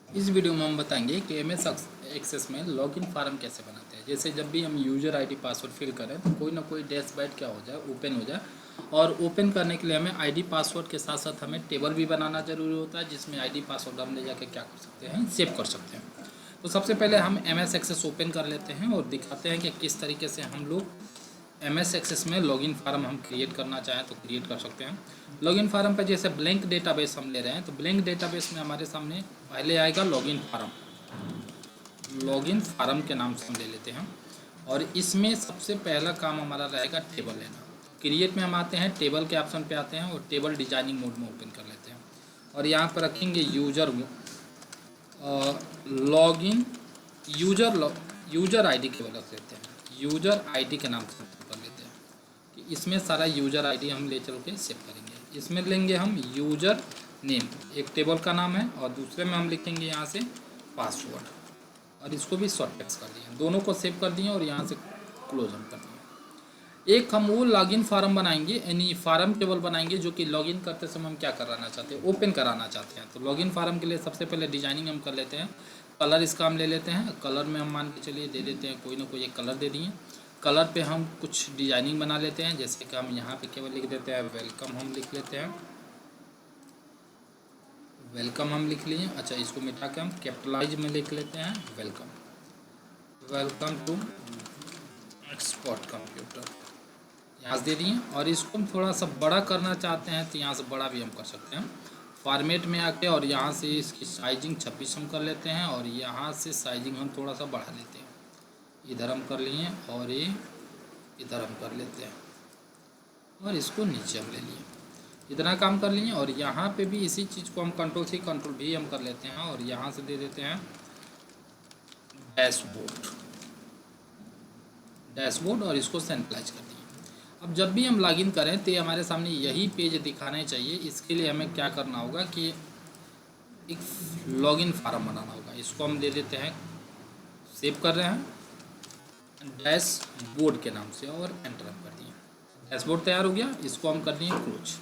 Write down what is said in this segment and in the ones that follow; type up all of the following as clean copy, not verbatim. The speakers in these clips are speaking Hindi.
इस वीडियो में हम बताएंगे कि एम एस एक्सेस में लॉगिन फार्म कैसे बनाते हैं। जैसे जब भी हम यूज़र आईडी पासवर्ड फिल करें तो कोई ना कोई डैशबोर्ड क्या हो जाए, ओपन हो जाए। और ओपन करने के लिए हमें आईडी पासवर्ड के साथ साथ हमें टेबल भी बनाना ज़रूरी होता है, जिसमें आईडी पासवर्ड हम ले जाके क्या कर सकते हैं, सेव कर सकते हैं। तो सबसे पहले हम एम एस एक्सेस ओपन कर लेते हैं और दिखाते हैं कि किस तरीके से हम लोग एम एस एक्सेस में लॉगिन फार्म हम क्रिएट करना चाहें तो क्रिएट कर सकते हैं। लॉगिन फार्म पर जैसे ब्लैंक डेटाबेस हम ले रहे हैं तो ब्लैंक डेटाबेस में हमारे सामने पहले आएगा लॉगिन फार्म। लॉगिन फार्म के नाम से हम ले लेते हैं और इसमें सबसे पहला काम हमारा रहेगा टेबल लेना। क्रिएट में हम आते हैं, टेबल के ऑप्शन पे आते हैं और टेबल डिजाइनिंग मोड में ओपन कर लेते हैं और यहाँ पर रखेंगे लॉगिन यूजर आईडी केवल रख लेते हैं। यूजर आईडी के नाम से कर लेते हैं कि इसमें सारा यूजर आईडी हम ले चल के सेव करेंगे। इसमें लेंगे हम यूजर नेम, एक टेबल का नाम है, और दूसरे में हम लिखेंगे यहाँ से पासवर्ड, और इसको भी शॉर्ट टेक्स्ट कर दिए। दोनों को सेव कर दिए और यहाँ से क्लोज हम कर दिए। एक हम वो लॉगिन फार्म बनाएंगे, यानी फार्म टेबल बनाएंगे जो कि लॉगिन करते समय हम क्या कराना चाहते हैं, ओपन कराना चाहते हैं। तो लॉगिन फार्म के लिए सबसे पहले डिजाइनिंग हम कर लेते हैं। कलर इसका हम ले लेते हैं। कलर में हम मान के चलिए दे देते हैं कोई ना कोई एक कलर दे दिए। कलर पे हम कुछ डिजाइनिंग बना लेते हैं, जैसे कि हम यहाँ पे केवल लिख देते हैं वेलकम, हम लिख लेते हैं वेलकम, हम लिख लिए। अच्छा, इसको मिटा के हम कैपिटलाइज में लिख लेते हैं welcome, welcome to expert computer, यहाँ से दे दिए। और इसको हम थोड़ा सा बड़ा करना चाहते हैं तो यहाँ से बड़ा भी हम कर सकते हैं फॉर्मेट में आके, और यहाँ से इसकी साइजिंग 26 हम कर लेते हैं और यहाँ से साइजिंग हम थोड़ा सा बढ़ा लेते हैं। इधर हम कर लिए और ये इधर हम कर लेते हैं और इसको नीचे हम ले लिए। इतना काम कर लिए और यहाँ पे भी इसी चीज़ को हम कंट्रोल-C कंट्रोल-V हम कर लेते हैं और यहाँ से दे देते हैं डैशबोर्ड और इसको सेंट्रलाइज कर दिए। अब जब भी हम लॉगिन करें तो हमारे सामने यही पेज दिखाने चाहिए। इसके लिए हमें क्या करना होगा कि एक लॉगिन फार्म बनाना होगा। इसको हम दे देते हैं, सेव कर रहे हैं डैशबोर्ड के नाम से और एंटर हम कर दिए। डैशबोर्ड तैयार हो गया। इसको हम कर दिए क्लोज।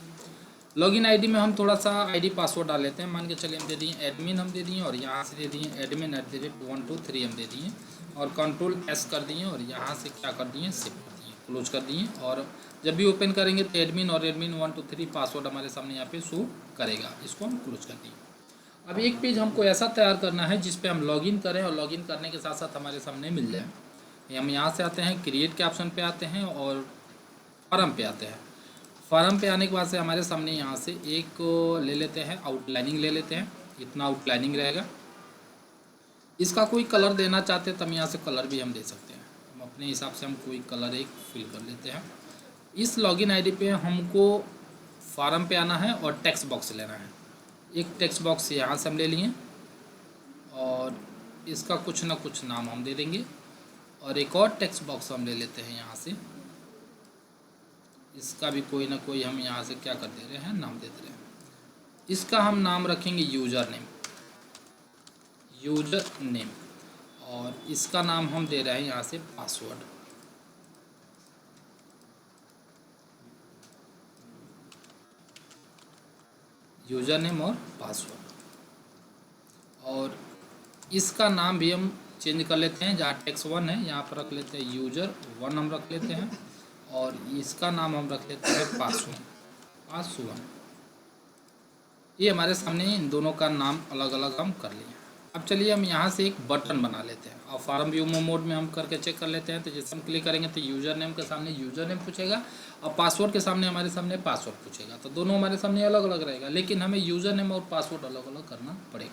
लॉगिन आईडी में हम थोड़ा सा आईडी पासवर्ड डाल लेते हैं। मान के चलिए हम दे दिए एडमिन, हम दे दिए और यहाँ से दे दिए admin@123 हम दे दिए और कंट्रोल-S कर दिए और यहाँ से क्या कर दिए, सेव कर दिए, क्लोज कर दिए। और जब भी ओपन करेंगे तो एडमिन और admin123 पासवर्ड हमारे सामने यहाँ पे शो करेगा। इसको हम क्लोज कर दिए। अब एक पेज हमको ऐसा तैयार करना है जिस पे हम लॉगिन करें और लॉगिन करने के साथ साथ हमारे सामने मिल जाए। हम यहाँ से आते हैं, क्रिएट के ऑप्शन पे आते हैं और फार्म पे आते हैं। फार्म पे आने के बाद से हमारे सामने यहाँ से एक ले लेते हैं, आउटलाइनिंग ले लेते हैं। इतना आउटलाइनिंग रहेगा। इसका कोई कलर देना चाहते हैं तो हम यहाँ से कलर भी हम दे सकते हैं। हम अपने हिसाब से हम कोई कलर एक फिल कर लेते हैं। इस लॉगिन आईडी पे हमको फार्म पे आना है और टेक्स्ट बॉक्स लेना है। एक टेक्स्ट बॉक्स यहाँ से हम ले लिए और इसका कुछ ना कुछ नाम हम दे देंगे और एक और टेक्स्ट बॉक्स हम ले लेते हैं यहाँ से। इसका भी कोई ना कोई हम यहाँ से क्या कर दे रहे हैं, नाम दे रहे हैं। इसका हम नाम रखेंगे यूजर नेम और इसका नाम हम दे रहे हैं यहाँ से पासवर्ड। यूजर नेम और पासवर्ड, और इसका नाम भी हम चेंज कर लेते हैं। जहाँ text1 है यहाँ पर रख लेते हैं user1 हम रख लेते हैं और इसका नाम हम रख लेते हैं पासवर्ड। ये हमारे सामने इन दोनों का नाम अलग अलग हम कर लिए। अब चलिए हम यहाँ से एक बटन बना लेते हैं और फार्म व्यू मोड में हम करके चेक कर लेते हैं। तो जैसे हम क्लिक करेंगे तो यूज़र नेम के सामने यूज़र नेम पूछेगा और पासवर्ड के सामने हमारे सामने पासवर्ड पूछेगा। तो दोनों हमारे सामने अलग अलग रहेगा, लेकिन हमें यूज़र नेम और पासवर्ड अलग अलग करना पड़ेगा।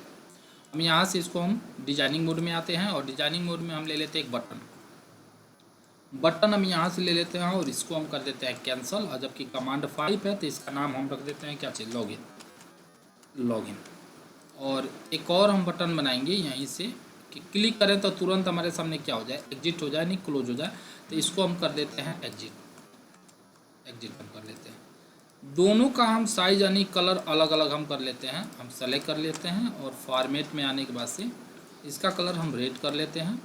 हम यहाँ से इसको हम डिजाइनिंग मोड में आते हैं और डिजाइनिंग मोड में हम ले लेते हैं एक बटन हम यहाँ से ले लेते हैं और इसको हम कर देते हैं कैंसिल। और जबकि कमांड 5 है तो इसका नाम हम रख देते हैं क्या चाहिए, लॉगिन। और एक और हम बटन बनाएंगे यहीं से कि क्लिक करें तो तुरंत हमारे सामने क्या हो जाए, एग्जिट हो जाए, नहीं क्लोज हो जाए। तो इसको हम कर देते हैं एग्जिट हम कर लेते हैं। दोनों का हम साइज यानी कलर अलग अलग हम कर लेते हैं। हम सेलेक्ट कर लेते हैं और फॉर्मेट में आने के बाद से इसका कलर हम रेड कर लेते हैं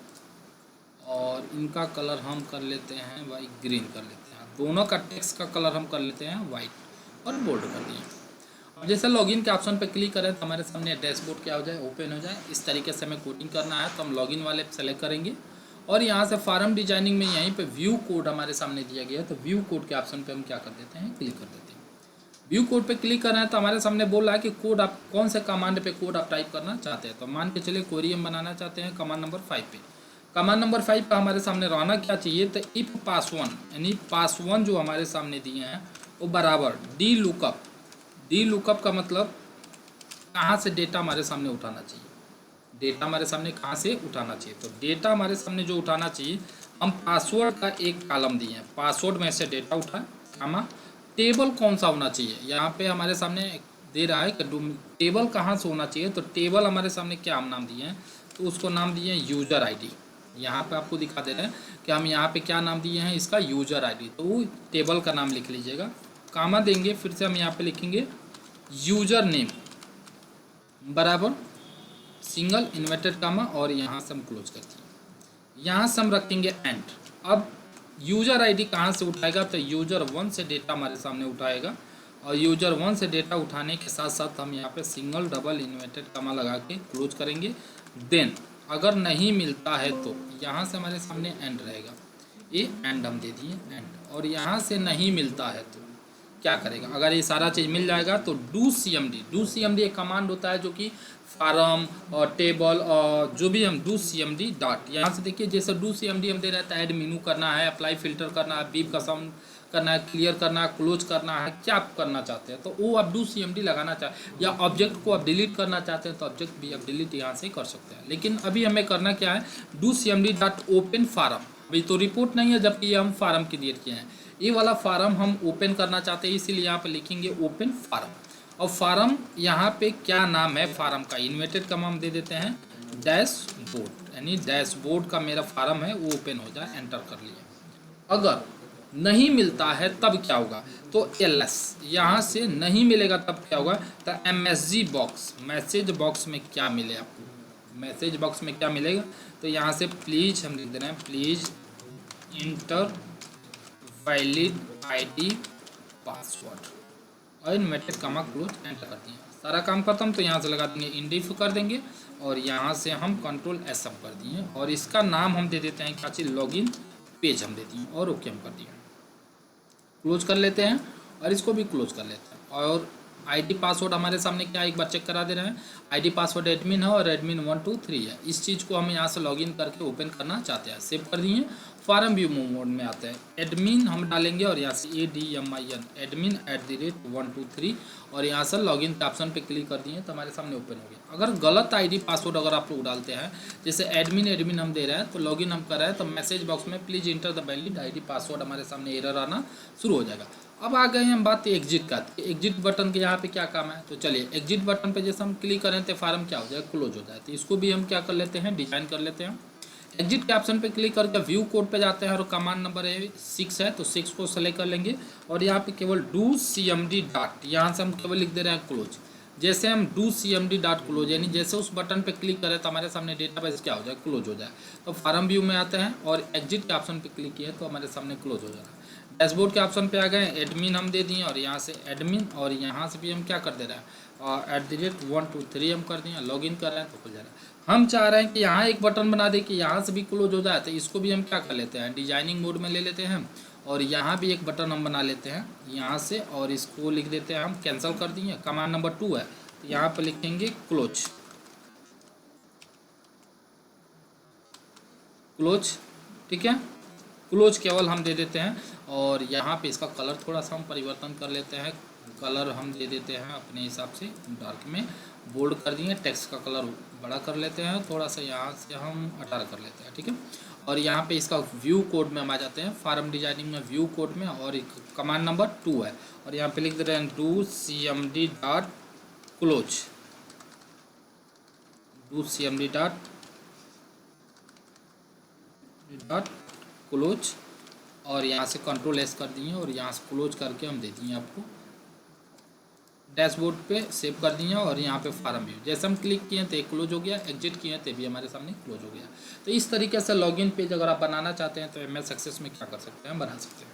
और इनका कलर हम कर लेते हैं वाइट, ग्रीन कर लेते हैं। दोनों का टेक्स्ट का कलर हम कर लेते हैं वाइट और बोल्ड कर दिए। अब जैसे लॉगिन के ऑप्शन पे क्लिक करें तो हमारे सामने डैशबोर्ड क्या हो जाए, ओपन हो जाए। इस तरीके से हमें कोडिंग करना है तो हम लॉगिन वाले सेलेक्ट करेंगे और यहाँ से फार्म डिजाइनिंग में यहीं पे व्यू कोड हमारे सामने दिया गया है, तो व्यू कोड के ऑप्शन पे हम क्या कर देते हैं, क्लिक कर देते हैं। व्यू कोड पे क्लिक करना है तो हमारे सामने बोल रहा है कि कोड आप कौन से कमांड पे कोड आप टाइप करना चाहते हैं। तो मान के चलिए क्वेरी हम बनाना चाहते हैं कमांड नंबर 5 पे। कमांड नंबर 5 पे हमारे सामने रहना क्या चाहिए, तो इफ पास1 यानी पास1 जो हमारे सामने दिए हैं वो बराबर डी लुकअप। डी लुकअप का मतलब कहाँ से डेटा हमारे सामने उठाना चाहिए, डेटा हमारे सामने कहाँ से उठाना चाहिए। तो डेटा हमारे सामने जो उठाना चाहिए, हम पासवर्ड का एक कॉलम दिए हैं, पासवर्ड में से डेटा उठाए, कामा टेबल कौन सा होना चाहिए, यहाँ पे हमारे सामने दे रहा है कि टेबल कहाँ से होना चाहिए। तो टेबल हमारे सामने क्या हम नाम दिए हैं, तो उसको नाम दिए हैं यूजर आईडी। यहाँ पे आपको दिखा दे रहे हैं कि हम यहाँ पे क्या नाम दिए हैं, इसका यूजर आईडी। तो वो टेबल का नाम लिख लीजिएगा, कामा देंगे, फिर से हम यहाँ पे लिखेंगे यूजर नेम बराबर सिंगल इन्वर्टेड कामा और यहाँ से हम क्लोज करते हैं। यहाँ से हम रखेंगे एंड। अब यूजर आईडी कहाँ से उठाएगा, तो यूजर 1 से डेटा हमारे सामने उठाएगा और यूजर 1 से डेटा उठाने के साथ साथ हम यहाँ पे सिंगल डबल इन्वर्टेड कामा लगा के क्लोज करेंगे। देन अगर नहीं मिलता है तो यहाँ से हमारे सामने एंड रहेगा, ये एंड हम दे दिए एंड। और यहाँ से नहीं मिलता है तो क्या करेगा, अगर ये सारा चीज़ मिल जाएगा तो डू सी एम डी एक कमांड होता है जो कि फार्म और टेबल और जो भी हम do C M D dot, यहाँ से देखिए जैसे डू सी एम डी हम दे रहे हैं, ऐड मेनू करना है, अप्लाई फिल्टर करना है, बीप का साउंड करना है, क्लियर करना है, क्लोज करना है, क्या आप करना चाहते हैं तो वो आप डू सी एम डी लगाना चाहते, या ऑब्जेक्ट को आप डिलीट करना चाहते हैं तो ऑब्जेक्ट भी आप डिलीट यहाँ से कर सकते हैं। लेकिन अभी हमें करना क्या है, do C M D dot open form. अभी तो रिपोर्ट नहीं है जबकि ये हम फार्म क्रिएट किए हैं, ये वाला फार्म हम ओपन करना चाहते हैं, इसीलिए यहाँ पे लिखेंगे ओपन फार्म। और फार्म यहाँ पे क्या नाम है फार्म का, इन्वर्टेड का हम दे देते हैं डैशबोर्ड, यानी डैशबोर्ड का मेरा फार्म है वो ओपन हो जाए, एंटर कर लिए। अगर नहीं मिलता है तब क्या होगा, तो एलएस यहाँ से नहीं मिलेगा तब क्या होगा, तो एमएसजी बॉक्स, मैसेज बॉक्स में क्या मिले आपको, मैसेज बॉक्स में क्या मिलेगा, तो यहाँ से प्लीज हम लिख दे रहे हैं please inter valid ID password और इन्वर्टेड कामा क्लोज, एंटर कर दिए। सारा काम खत्म, तो यहाँ से लगा देंगे इंडिफ कर देंगे और यहाँ से हम कंट्रोल एस सब कर दिए और इसका नाम हम दे देते हैं क्या चीज़, लॉगिन पेज हम दे दिए और ओके हम कर दिए। क्लोज कर लेते हैं और इसको भी क्लोज कर लेते हैं। और आईडी पासवर्ड हमारे सामने क्या एक बार चेक करा दे रहे हैं, आईडी पासवर्ड एडमिन है और एडमिन 1 2 3 है। इस चीज़ को हम यहाँ से लॉगिन करके ओपन करना चाहते हैं, सेव कर दिए। फार्म व्यू मोड में आते हैं, एडमिन हम डालेंगे और यहाँ से ADMIN एडमिन @1 2 3 और यहाँ से लॉगिन के ऑप्शन पे क्लिक कर दिए तो हमारे सामने ओपन हो गया। अगर गलत आईडी पासवर्ड अगर आप लोग डालते हैं, जैसे एडमिन हम दे रहे हैं तो लॉगिन हम कर रहे हैं, तो मैसेज बॉक्स में please enter the valid ID password हमारे सामने एरर आना शुरू हो जाएगा। अब आ गए हम बात एग्जिट का, एग्जिट बटन के यहाँ पे क्या काम है, तो चलिए एग्जिट बटन पे जैसे हम क्लिक करें तो फार्म क्या हो जाए, क्लोज हो जाए। तो इसको भी हम क्या कर लेते हैं, डिजाइन कर लेते हैं। एग्जिट के ऑप्शन पे क्लिक करके व्यू कोड पे जाते हैं और कमांड नंबर 6 है तो 6 को सेलेक्ट कर लेंगे और यहाँ पे केवल डू CMD डॉट, यहाँ से हम केवल लिख दे रहे हैं क्लोज। जैसे हम डू CMD डॉट क्लोज, यानी जैसे उस बटन पे क्लिक करें तो हमारे सामने डेटाबेस क्या हो जाए, क्लोज हो जाए। तो फार्म व्यू में आते हैं और एग्जिट के ऑप्शन पे क्लिक किए तो हमारे सामने क्लोज हो जाएगा। डैशबोर्ड के ऑप्शन पे आ गए, एडमिन हम दे दिए और यहाँ से एडमिन और यहाँ से भी हम क्या कर दे रहे हैं, @1 2 3 हम कर दिए, लॉगिन कर रहे हैं तो खुल जा रहा है। हम चाह रहे हैं कि यहाँ एक बटन बना दे कि यहाँ से भी क्लोज हो जाए, तो इसको भी हम क्या कर लेते हैं, डिजाइनिंग मोड में ले लेते हैं और यहाँ भी एक बटन हम बना लेते हैं यहाँ से और इसको लिख देते हैं हम कैंसिल कर दिए। कमांड नंबर 2 है तो यहाँ पर लिखेंगे क्लोज, क्लोज, ठीक है, क्लोज केवल हम दे देते हैं। और यहाँ पे इसका कलर थोड़ा सा हम परिवर्तन कर लेते हैं, कलर हम दे देते हैं अपने हिसाब से, डार्क में बोल्ड कर दिए, टेक्स्ट का कलर बड़ा कर लेते हैं, थोड़ा सा यहाँ से हम 18 कर लेते हैं, ठीक है। और यहाँ पे इसका व्यू कोड में हम आ जाते हैं, फार्म डिजाइनिंग में व्यू कोड में और एक कमांड नंबर 2 है और यहाँ पे लिख दे रहे हैं do CMD dot close, do CMD dot close और यहाँ से कंट्रोल एस कर दिए और यहाँ से क्लोज करके हम दे दिए आपको डैशबोर्ड पे सेव कर दिए और यहाँ पे फार्म व्यू जैसे हम क्लिक किए तो एक क्लोज हो गया, एग्जिट किए तो भी हमारे सामने क्लोज हो गया। तो इस तरीके से लॉगिन पेज अगर आप बनाना चाहते हैं तो MS एक्सेस में क्या कर सकते हैं, बना सकते हैं।